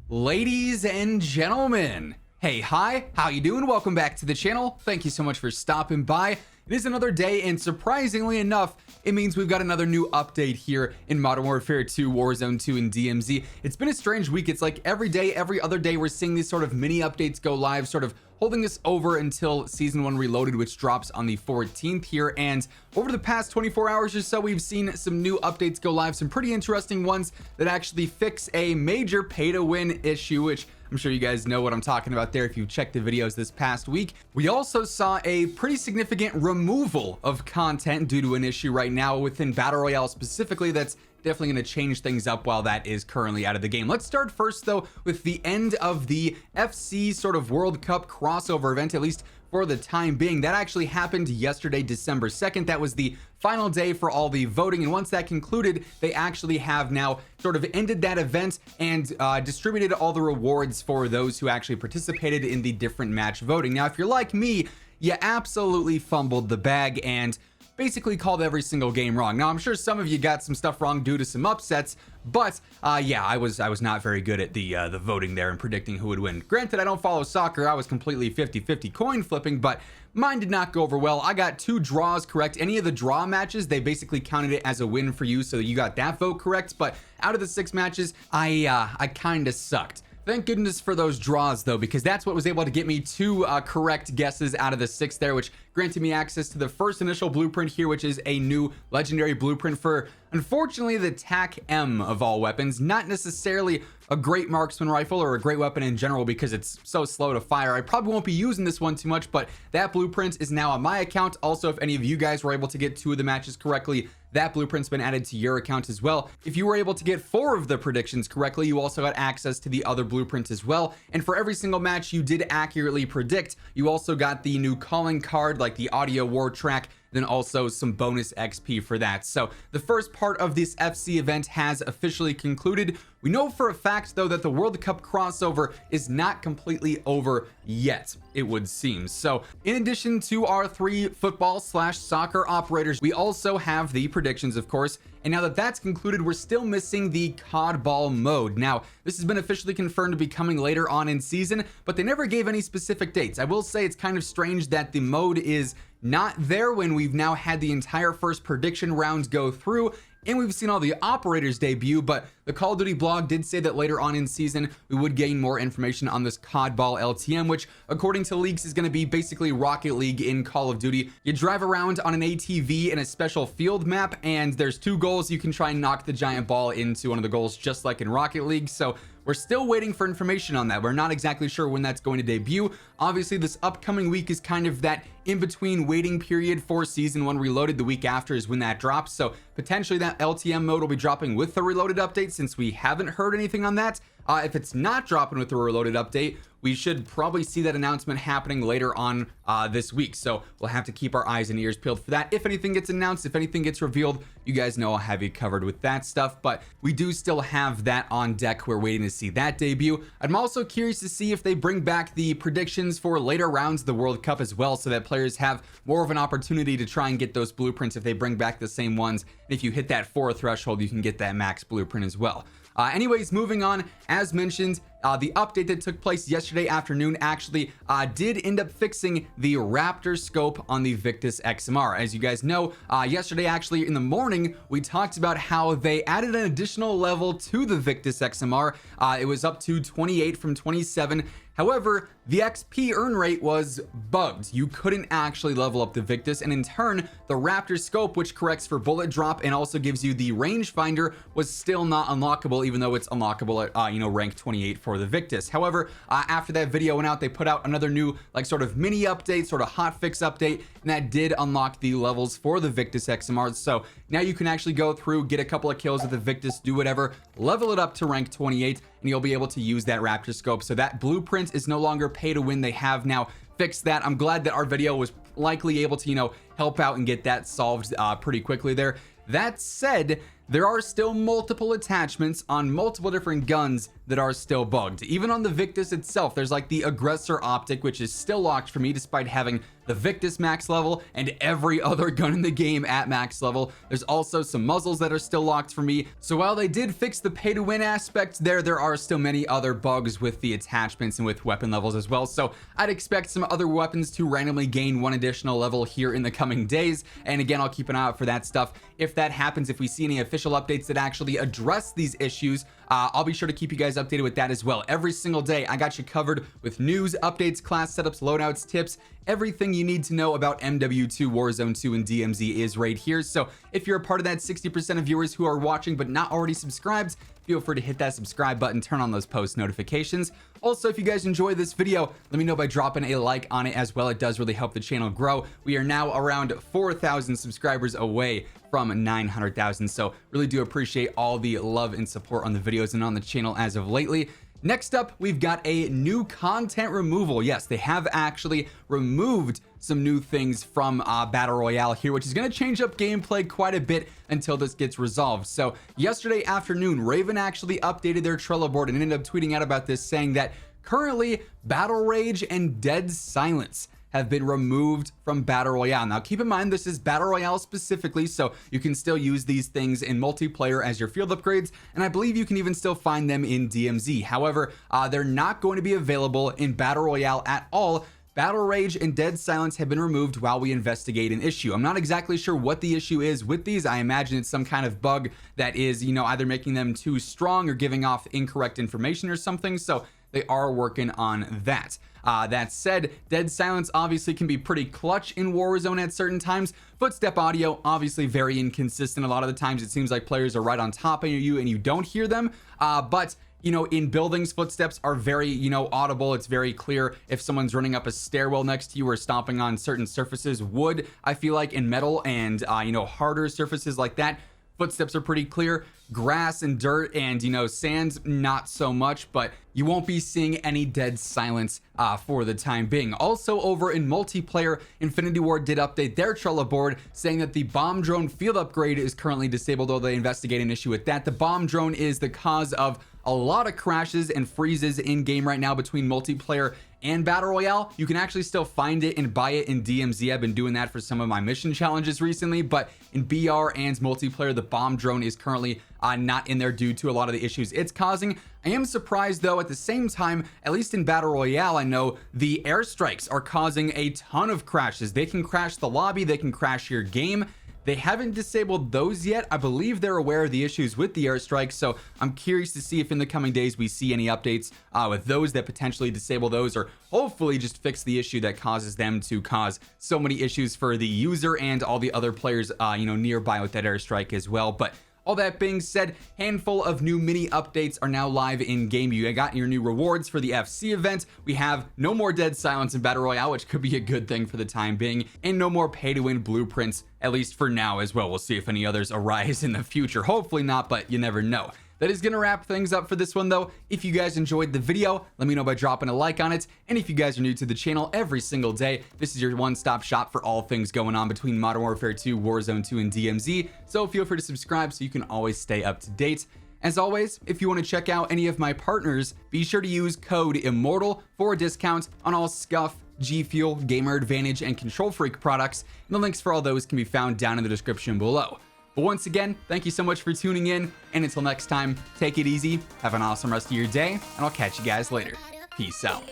Ladies and gentlemen, hey, hi, how you doing? Welcome back to the channel. Thank you so much for stopping by. It is another day, and surprisingly enough, it means we've got another new update here in Modern Warfare 2, Warzone 2, and DMZ. It's been a strange week. It's like every day, every other day, we're seeing these sort of mini updates go live, sort of holding us over until Season 1 Reloaded, which drops on the 14th here. And over the past 24 hours or so, we've seen some new updates go live, some pretty interesting ones that actually fix a major pay-to-win issue, which I'm sure you guys know what I'm talking about there if you checked the videos this past week. We also saw a pretty significant removal of content due to an issue right now within Battle Royale specifically that's definitely going to change things up while that is currently out of the game. Let's start first though with the end of the FC sort of World Cup crossover event, at least for the time being. That actually happened yesterday, December 2nd. That was the final day for all the voting, and once that concluded, they actually have now sort of ended that event and distributed all the rewards for those who actually participated in the different match voting. Now, if you're like me, you absolutely fumbled the bag and basically called every single game wrong. Now, I'm sure some of you got some stuff wrong due to some upsets, but yeah, I was not very good at the voting there and predicting who would win. Granted, I don't follow soccer. I was completely 50-50 coin flipping, but mine did not go over well. I got 2 draws correct. Any of the draw matches, they basically counted it as a win for you, so you got that vote correct. But out of the 6 matches, I kind of sucked. Thank goodness for those draws though, because that's what was able to get me 2 correct guesses out of the 6 there, which granted me access to the first initial blueprint here, which is a new legendary blueprint for, unfortunately, the TAC-M of all weapons. Not necessarily a great marksman rifle or a great weapon in general because it's so slow to fire. I probably won't be using this one too much, but that blueprint is now on my account. Also, if any of you guys were able to get 2 of the matches correctly, that blueprint's been added to your account as well. If you were able to get 4 of the predictions correctly, you also got access to the other blueprint as well. And for every single match you did accurately predict, you also got the new calling card, like the audio war track, then also some bonus XP for that. So the first part of this FC event has officially concluded. We know for a fact though that the World Cup crossover is not completely over yet, it would seem. So in addition to our 3 football/soccer operators, we also have the predictions, of course. And now that that's concluded, we're still missing the COD ball mode. Now, this has been officially confirmed to be coming later on in season, but they never gave any specific dates. I will say it's kind of strange that the mode is not there when we've now had the entire first prediction round go through and we've seen all the operators debut, but the Call of Duty blog did say that later on in season we would gain more information on this COD ball LTM, which according to leaks is going to be basically Rocket League in Call of Duty. You drive around on an ATV in a special field map, and there's 2 goals. You can try and knock the giant ball into one of the goals just like in Rocket League. So we're still waiting for information on that. We're not exactly sure when that's going to debut. Obviously, this upcoming week is kind of that in-between waiting period for Season 1 Reloaded. The week after is when that drops. So potentially that LTM mode will be dropping with the Reloaded update since we haven't heard anything on that. If it's not dropping with the Reloaded update, we should probably see that announcement happening later on this week. So we'll have to keep our eyes and ears peeled for that. If anything gets announced, if anything gets revealed, you guys know I'll have you covered with that stuff. But we do still have that on deck. We're waiting to see that debut. I'm also curious to see if they bring back the predictions for later rounds of the World Cup as well, so that players have more of an opportunity to try and get those blueprints if they bring back the same ones. And if you hit that 4 threshold, you can get that max blueprint as well. Anyways, moving on, as mentioned, the update that took place yesterday afternoon actually did end up fixing the Raptor scope on the Victus XMR. As you guys know, yesterday actually in the morning, we talked about how they added an additional level to the Victus XMR. It was up to 28 from 27. However, the XP earn rate was bugged. You couldn't actually level up the Victus, and in turn, the Raptor scope, which corrects for bullet drop and also gives you the rangefinder, was still not unlockable, even though it's unlockable at rank 28 for the Victus. However, after that video went out, they put out another new like sort of mini update, sort of hotfix update, and that did unlock the levels for the Victus XMR. So now you can actually go through, get a couple of kills with the Victus, do whatever, level it up to rank 28, and you'll be able to use that Raptor scope. So that blueprint is no longer pay to win. They have now fixed that. I'm glad that our video was likely able to, help out and get that solved pretty quickly there. That said, there are still multiple attachments on multiple different guns that are still bugged. Even on the Victus itself, there's like the aggressor optic, which is still locked for me despite having the Victus max level, and every other gun in the game at max level. There's also some muzzles that are still locked for me. So while they did fix the pay to win aspect there are still many other bugs with the attachments and with weapon levels as well. So I'd expect some other weapons to randomly gain one additional level here in the coming days. And again, I'll keep an eye out for that stuff. If that happens, if we see any official updates that actually address these issues, I'll be sure to keep you guys updated with that as well. Every single day, I got you covered with news, updates, class setups, loadouts, tips. Everything you need to know about MW2 Warzone 2 and DMZ is right here. So if you're a part of that 60% of viewers who are watching but not already subscribed, feel free to hit that subscribe button, turn on those post notifications. Also, if you guys enjoy this video, let me know by dropping a like on it as well. It does really help the channel grow. We are now around 4,000 subscribers away from 900,000. So really do appreciate all the love and support on the videos and on the channel as of lately. Next up, we've got a new content removal. Yes, they have actually removed some new things from Battle Royale here, which is going to change up gameplay quite a bit until this gets resolved. So yesterday afternoon, Raven actually updated their Trello board and ended up tweeting out about this, saying that currently Battle Rage and Dead Silence have been removed from Battle Royale. Now keep in mind, this is Battle Royale specifically, so you can still use these things in multiplayer as your field upgrades, and I believe you can even still find them in DMZ. However, they're not going to be available in Battle Royale at all. Battle Rage and Dead Silence have been removed while we investigate an issue. I'm not exactly sure what the issue is with these. I imagine it's some kind of bug that is, either making them too strong or giving off incorrect information or something, so they are working on that. That said, Dead Silence obviously can be pretty clutch in Warzone at certain times. Footstep audio, obviously very inconsistent. A lot of the times it seems like players are right on top of you and you don't hear them. But in buildings, footsteps are very, audible. It's very clear if someone's running up a stairwell next to you or stomping on certain surfaces. Wood, I feel like, in metal and, harder surfaces like that, footsteps are pretty clear. Grass and dirt and, sand, not so much, but you won't be seeing any Dead Silence for the time being. Also, over in multiplayer, Infinity Ward did update their Trello board, saying that the bomb drone field upgrade is currently disabled, although they investigate an issue with that. The bomb drone is the cause of a lot of crashes and freezes in game right now between multiplayer and Battle Royale. You can actually still find it and buy it in DMZ. I've been doing that for some of my mission challenges recently, but in BR and multiplayer, the bomb drone is currently not in there due to a lot of the issues it's causing. I am surprised though, at the same time, at least in Battle Royale, I know the airstrikes are causing a ton of crashes. They can crash the lobby, they can crash your game. They haven't disabled those yet. I believe they're aware of the issues with the airstrikes, so I'm curious to see if in the coming days we see any updates with those that potentially disable those, or hopefully just fix the issue that causes them to cause so many issues for the user and all the other players nearby with that airstrike as well. But all that being said, handful of new mini updates are now live in game. You got your new rewards for the FC event. We have no more Dead Silence in Battle Royale, which could be a good thing for the time being, and no more pay to win blueprints, at least for now as well. We'll see if any others arise in the future. Hopefully not, but you never know. That is going to wrap things up for this one though. If you guys enjoyed the video, let me know by dropping a like on it. And if you guys are new to the channel every single day, this is your one-stop shop for all things going on between Modern Warfare 2, Warzone 2, and DMZ. So feel free to subscribe so you can always stay up to date. As always, if you want to check out any of my partners, be sure to use code IMMORTAL for a discount on all Scuff, G Fuel, Gamer Advantage, and Control Freak products. And the links for all those can be found down in the description below. But once again, thank you so much for tuning in, and until next time, take it easy, have an awesome rest of your day, and I'll catch you guys later. Peace out.